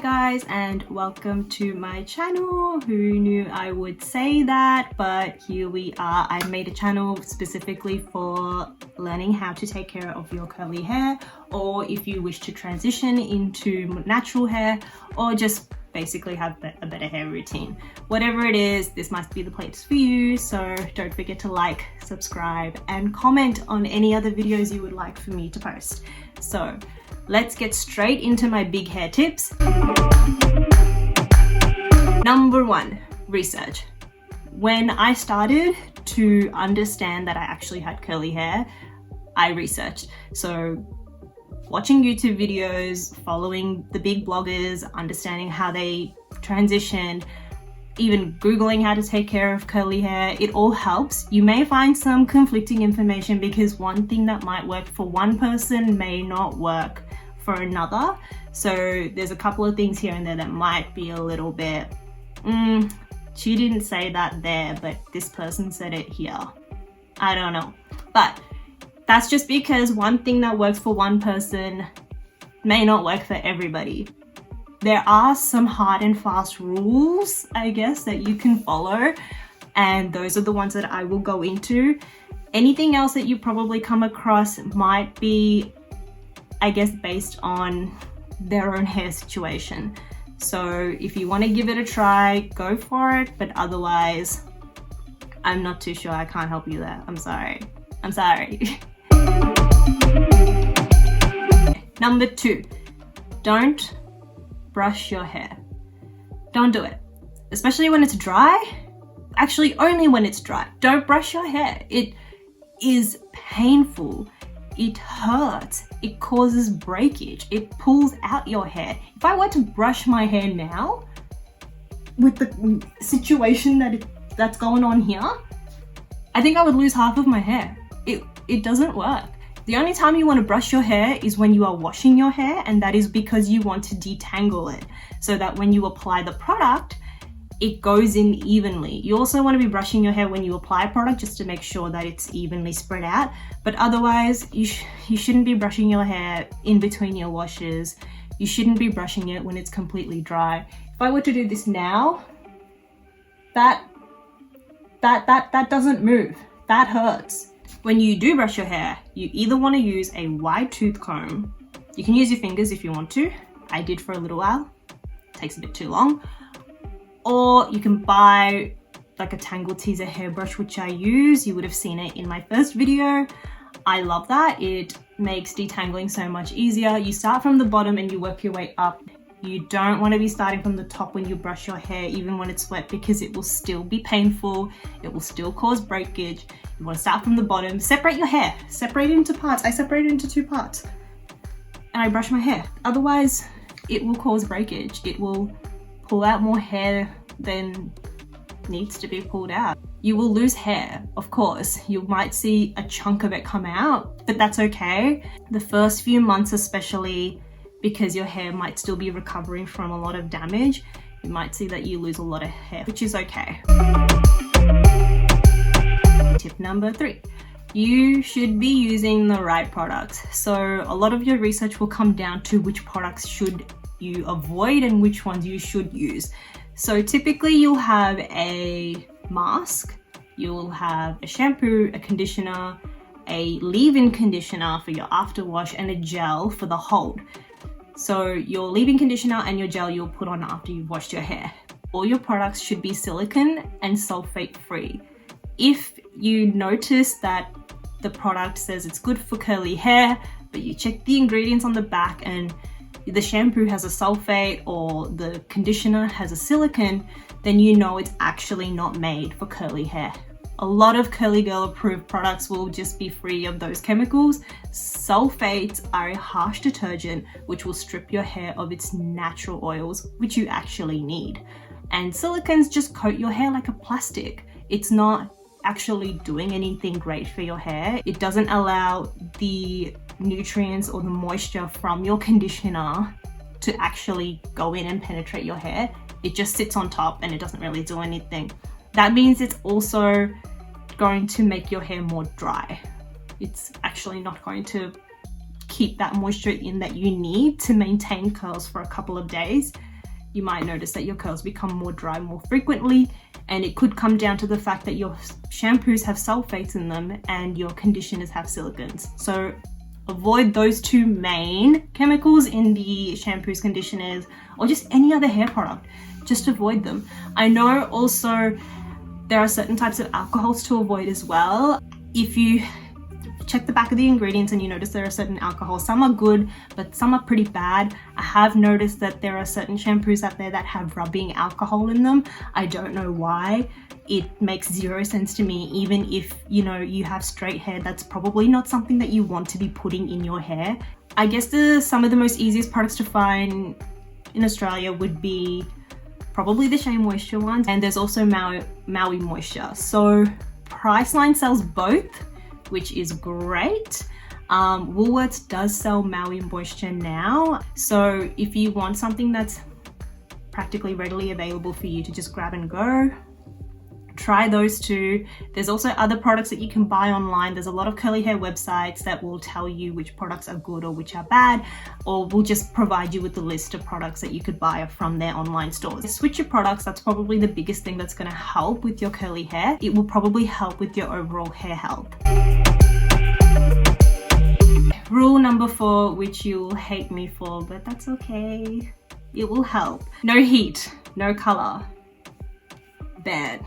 Hi guys, and welcome to my channel. Who knew I would say that, but here we are. I made a channel specifically for learning how to take care of your curly hair, or if you wish to transition into natural hair, or just basically have a better hair routine. Whatever it is, this must be the place for you. So don't forget to like, subscribe, and comment on any other videos you would like for me to post. So let's get straight into my big hair tips. Number one, research. When I started to understand that I actually had curly hair, I researched. So watching YouTube videos, following the big bloggers, understanding how they transitioned, even Googling how to take care of curly hair, it all helps. You may find some conflicting information because one thing that might work for one person may not work for another. So there's a couple of things here and there that might be a little bit, she didn't say that there, but this person said it here. I don't know. But that's just because one thing that works for one person may not work for everybody. There are some hard and fast rules, I guess, that you can follow, and those are the ones that I will go into. Anything else that you probably come across might be, I guess, based on their own hair situation. So if you want to give it a try, go for it, but otherwise, I'm not too sure. I can't help you there. I'm sorry. I'm sorry. Number two, don't brush your hair. Don't do it, especially when it's dry. Actually, only when it's dry. Don't brush your hair. It is painful. It hurts. It causes breakage. It pulls out your hair. If I were to brush my hair now, with the situation that's going on here, I think I would lose half of my hair. It doesn't work. The only time you want to brush your hair is when you are washing your hair, and that is because you want to detangle it so that when you apply the product, it goes in evenly. You also want to be brushing your hair when you apply a product just to make sure that it's evenly spread out. But otherwise, you shouldn't be brushing your hair in between your washes. You shouldn't be brushing it when it's completely dry. If I were to do this now, that doesn't move. That hurts. When you do brush your hair, you either want to use a wide tooth comb. You can use your fingers if you want to. I did for a little while. It takes a bit too long. Or you can buy like a Tangle Teaser hairbrush, which I use. You would have seen it in my first video. I love that. It makes detangling so much easier. You start from the bottom and you work your way up. You don't want to be starting from the top when you brush your hair, even when it's wet, because it will still be painful. It will still cause breakage. You want to start from the bottom. Separate your hair. Separate it into parts. I separate it into two parts. And I brush my hair. Otherwise, it will cause breakage. It will pull out more hair than needs to be pulled out. You will lose hair, of course. You might see a chunk of it come out, but that's okay. The first few months especially, because your hair might still be recovering from a lot of damage, you might see that you lose a lot of hair, which is okay. Tip number three, you should be using the right products. So a lot of your research will come down to which products should you avoid and which ones you should use. So typically you'll have a mask, you'll have a shampoo, a conditioner, a leave-in conditioner for your after wash, and a gel for the hold. So your leave-in conditioner and your gel you'll put on after you've washed your hair. All your products should be silicone and sulfate free. If you notice that the product says it's good for curly hair, but you check the ingredients on the back and the shampoo has a sulfate or the conditioner has a silicone, then you know it's actually not made for curly hair. A lot of curly girl approved products will just be free of those chemicals. Sulfates are a harsh detergent which will strip your hair of its natural oils, which you actually need. And silicones just coat your hair like a plastic. It's not actually doing anything great for your hair. It doesn't allow the nutrients or the moisture from your conditioner to actually go in and penetrate your hair. It just sits on top and it doesn't really do anything. That means it's also going to make your hair more dry. It's actually not going to keep that moisture in that you need to maintain curls for a couple of days. you might notice that your curls become more dry more frequently, and it could come down to the fact that your shampoos have sulfates in them and your conditioners have silicons. So avoid those two main chemicals in the shampoos, conditioners, or just any other hair product. Just avoid them. I know also there are certain types of alcohols to avoid as well. If you check the back of the ingredients and you notice there are certain alcohols, some are good, but some are pretty bad. I have noticed that there are certain shampoos out there that have rubbing alcohol in them. I don't know why. It makes zero sense to me. Even if, you know, you have straight hair, that's probably not something that you want to be putting in your hair. I guess some of the most easiest products to find in Australia would be probably the Shea Moisture ones, and there's also Maui Moisture. So Priceline sells both, which is great. Woolworths does sell Maui Moisture now. So if you want something that's practically readily available for you to just grab and go, try those two. There's also other products that you can buy online. There's a lot of curly hair websites that will tell you which products are good or which are bad, or will just provide you with the list of products that you could buy from their online stores. Switch your products. That's probably the biggest thing that's going to help with your curly hair. It will probably help with your overall hair health. Rule number 4, which you'll hate me for, but that's okay. It will help. No heat, no color. Bad.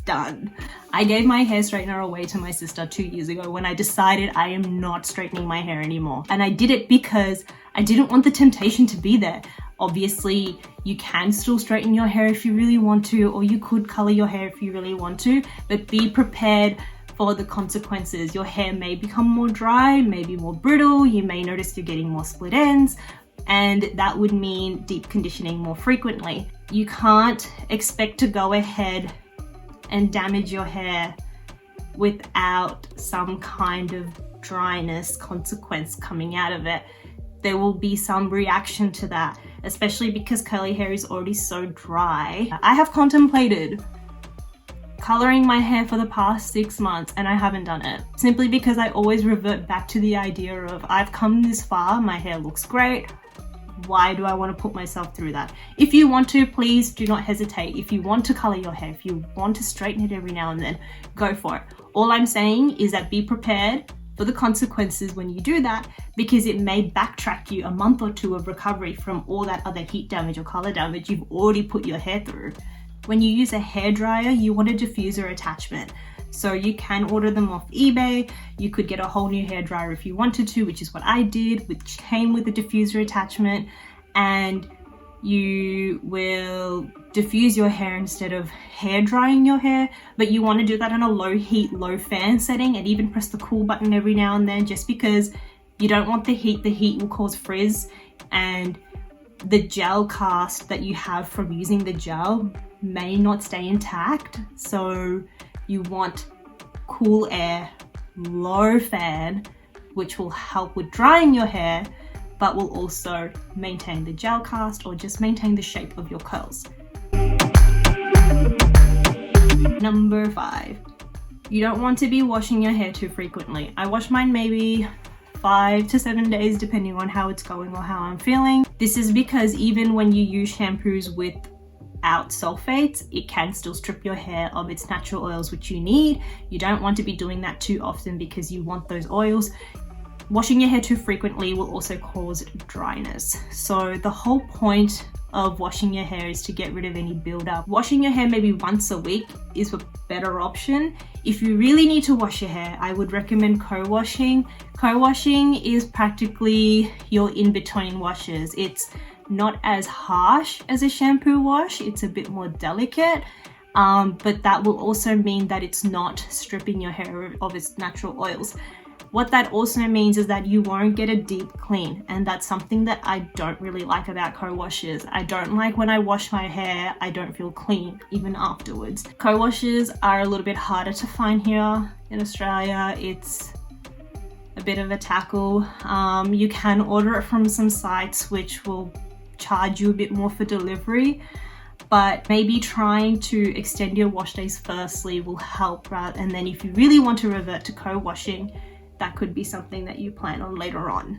Done. I gave my hair straightener away to my sister 2 years ago when I decided I am not straightening my hair anymore. And I did it because I didn't want the temptation to be there. Obviously, you can still straighten your hair if you really want to, or you could color your hair if you really want to, but be prepared for the consequences. Your hair may become more dry, maybe more brittle, you may notice you're getting more split ends, and that would mean deep conditioning more frequently. You can't expect to go ahead and damage your hair without some kind of dryness consequence coming out of it. There will be some reaction to that, especially because curly hair is already so dry. I have contemplated coloring my hair for the past 6 months and I haven't done it, simply because I always revert back to the idea of I've come this far, my hair looks great, why do I want to put myself through that? If you want to, please do not hesitate. If you want to color your hair, if you want to straighten it every now and then, go for it. All I'm saying is that be prepared for the consequences when you do that, because it may backtrack you a month or 2 of recovery from all that other heat damage or color damage you've already put your hair through. When you use a hairdryer, you want a diffuser attachment. So you can order them off eBay. You could get a whole new hairdryer if you wanted to, which is what I did, which came with a diffuser attachment, and you will diffuse your hair instead of hair drying your hair. But you want to do that in a low heat, low fan setting, and even press the cool button every now and then, just because you don't want the heat. The heat will cause frizz, and the gel cast that you have from using the gel may not stay intact. So you want cool air, low fan, which will help with drying your hair, but will also maintain the gel cast or just maintain the shape of your curls. Number 5, you don't want to be washing your hair too frequently. I wash mine maybe 5 to 7 days depending on how it's going or how I'm feeling. This is because even when you use shampoos without sulfates, it can still strip your hair of its natural oils, which you need. You don't want to be doing that too often because you want those oils. Washing your hair too frequently will also cause dryness. So the whole point of washing your hair is to get rid of any buildup. Washing your hair maybe once a week is a better option. If you really need to wash your hair, I would recommend co-washing. Co-washing is practically your in-between washes. It's not as harsh as a shampoo wash, it's a bit more delicate, but that will also mean that it's not stripping your hair of its natural oils. What that also means is that you won't get a deep clean, and that's something that I don't really like about co-washes. I don't like when I wash my hair, I don't feel clean even afterwards. Co-washes are a little bit harder to find here in Australia. It's a bit of a tackle. You can order it from some sites which will charge you a bit more for delivery, but maybe trying to extend your wash days firstly will help, right? And then if you really want to revert to co-washing, that could be something that you plan on later on.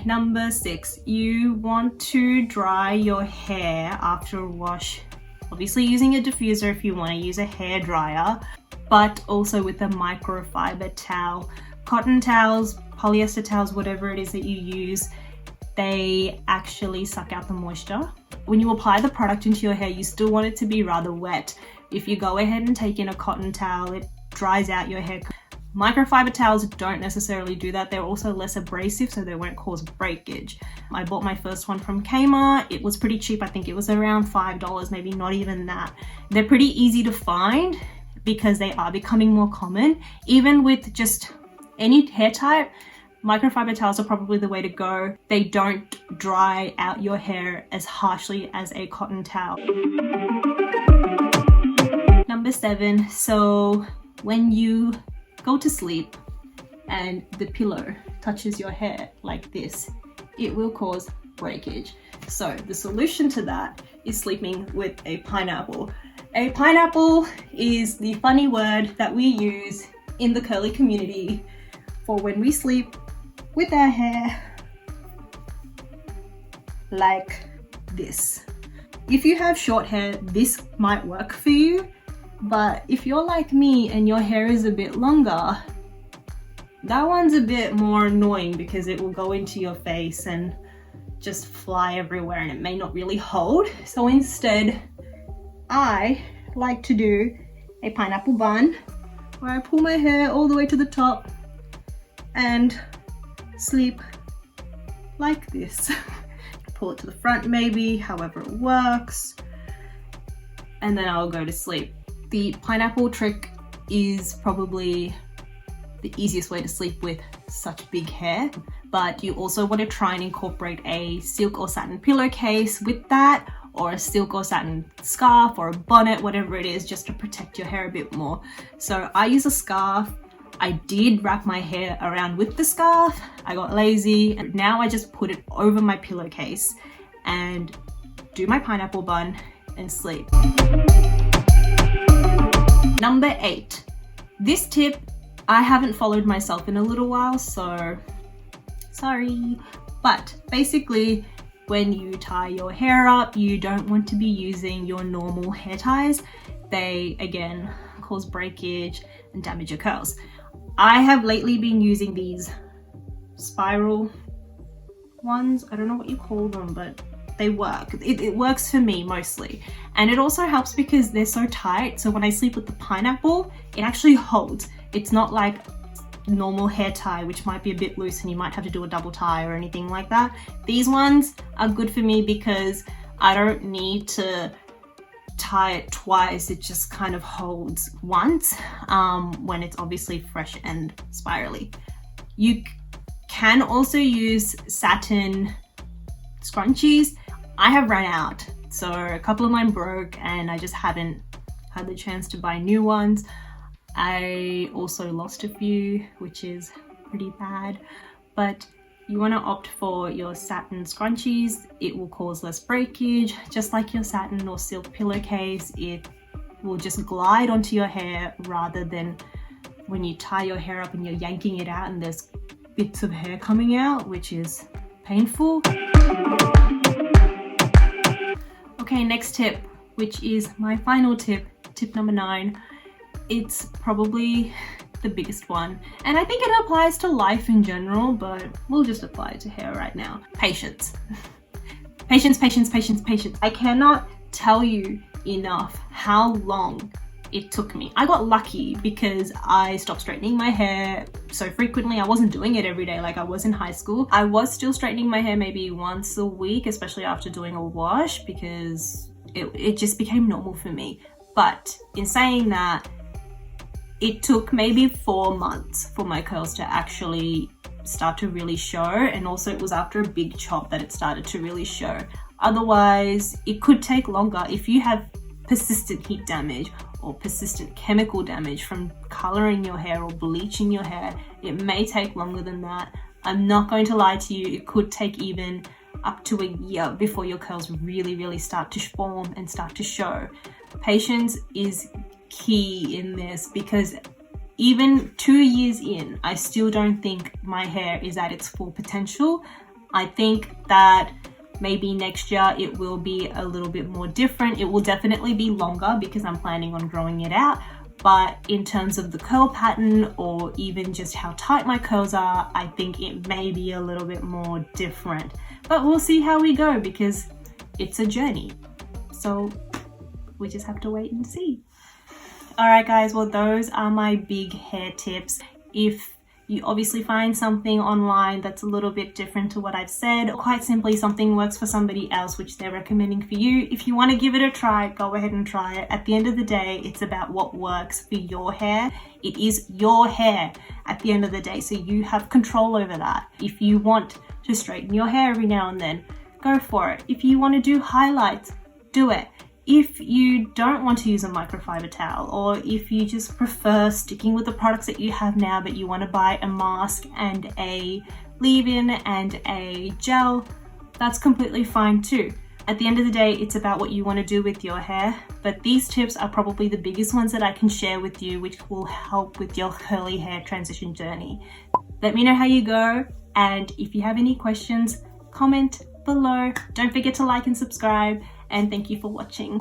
number 6, you want to dry your hair after a wash. Obviously using a diffuser if you want to use a hair dryer, but also with a microfiber towel. Cotton towels, polyester towels, whatever it is that you use, they actually suck out the moisture. When you apply the product into your hair, you still want it to be rather wet. If you go ahead and take in a cotton towel, it dries out your hair. Microfiber towels don't necessarily do that. They're also less abrasive, so they won't cause breakage. I bought my first one from Kmart. It was pretty cheap. I think it was around $5, maybe not even that. They're pretty easy to find because they are becoming more common. Even with just any hair type, microfiber towels are probably the way to go. They don't dry out your hair as harshly as a cotton towel. Number 7, so when you go to sleep and the pillow touches your hair like this, it will cause breakage. So the solution to that is sleeping with a pineapple. A pineapple is the funny word that we use in the curly community for when we sleep with our hair like this. If you have short hair, this might work for you. But if you're like me and your hair is a bit longer, that one's a bit more annoying because it will go into your face and just fly everywhere and it may not really hold. So instead, I like to do a pineapple bun where I pull my hair all the way to the top and sleep like this. Pull it to the front maybe, however it works, and then I'll go to sleep. The pineapple trick is probably the easiest way to sleep with such big hair, but you also want to try and incorporate a silk or satin pillowcase with that, or a silk or satin scarf or a bonnet, whatever it is, just to protect your hair a bit more. So I use a scarf. I did wrap my hair around with the scarf. I got lazy and now I just put it over my pillowcase and do my pineapple bun and sleep. Number 8. This tip I haven't followed myself in a little while, so sorry. But basically, when you tie your hair up, you don't want to be using your normal hair ties. They, again, cause breakage and damage your curls. I have lately been using these spiral ones. I don't know what you call them, but they work. It works for me mostly. And it also helps because they're so tight. So when I sleep with the pineapple, it actually holds. It's not like normal hair tie, which might be a bit loose and you might have to do a double tie or anything like that. These ones are good for me because I don't need to tie it twice. It just kind of holds once when it's obviously fresh and spirally. You can also use satin scrunchies. I have run out, so a couple of mine broke and I just haven't had the chance to buy new ones. I also lost a few, which is pretty bad, but you want to opt for your satin scrunchies. It will cause less breakage, just like your satin or silk pillowcase. It will just glide onto your hair rather than when you tie your hair up and you're yanking it out and there's bits of hair coming out, which is painful. Okay, next tip, which is my final tip, tip number 9. It's probably the biggest one, and I think it applies to life in general, but we'll just apply it to hair right now. Patience. Patience, patience, patience, patience. I cannot tell you enough how long it took me. I got lucky because I stopped straightening my hair so frequently. I wasn't doing it every day like I was in high school. I was still straightening my hair maybe once a week, especially after doing a wash, because it just became normal for me. But in saying that, it took maybe 4 months for my curls to actually start to really show, and also it was after a big chop that it started to really show. Otherwise, it could take longer. If you have persistent heat damage or persistent chemical damage from coloring your hair or bleaching your hair, it may take longer than that. I'm not going to lie to you, it could take even up to a year before your curls really start to form and start to show. Patience is key in this, because even 2 years in, I still don't think my hair is at its full potential. I think that maybe next year it will be a little bit more different. It will definitely be longer because I'm planning on growing it out. But in terms of the curl pattern or even just how tight my curls are, I think it may be a little bit more different. But we'll see how we go because it's a journey. So we just have to wait and see. Alright guys, well those are my big hair tips. If you obviously find something online that's a little bit different to what I've said, or quite simply something works for somebody else which they're recommending for you, if you want to give it a try, go ahead and try it. At the end of the day, it's about what works for your hair. It is your hair at the end of the day, so you have control over that. If you want to straighten your hair every now and then, go for it. If you want to do highlights, do it. If you don't want to use a microfiber towel, or if you just prefer sticking with the products that you have now but you want to buy a mask and a leave-in and a gel, that's completely fine too. At the end of the day, it's about what you want to do with your hair, but these tips are probably the biggest ones that I can share with you which will help with your curly hair transition journey. Let me know how you go, and if you have any questions, comment below. Don't forget to like and subscribe, and thank you for watching.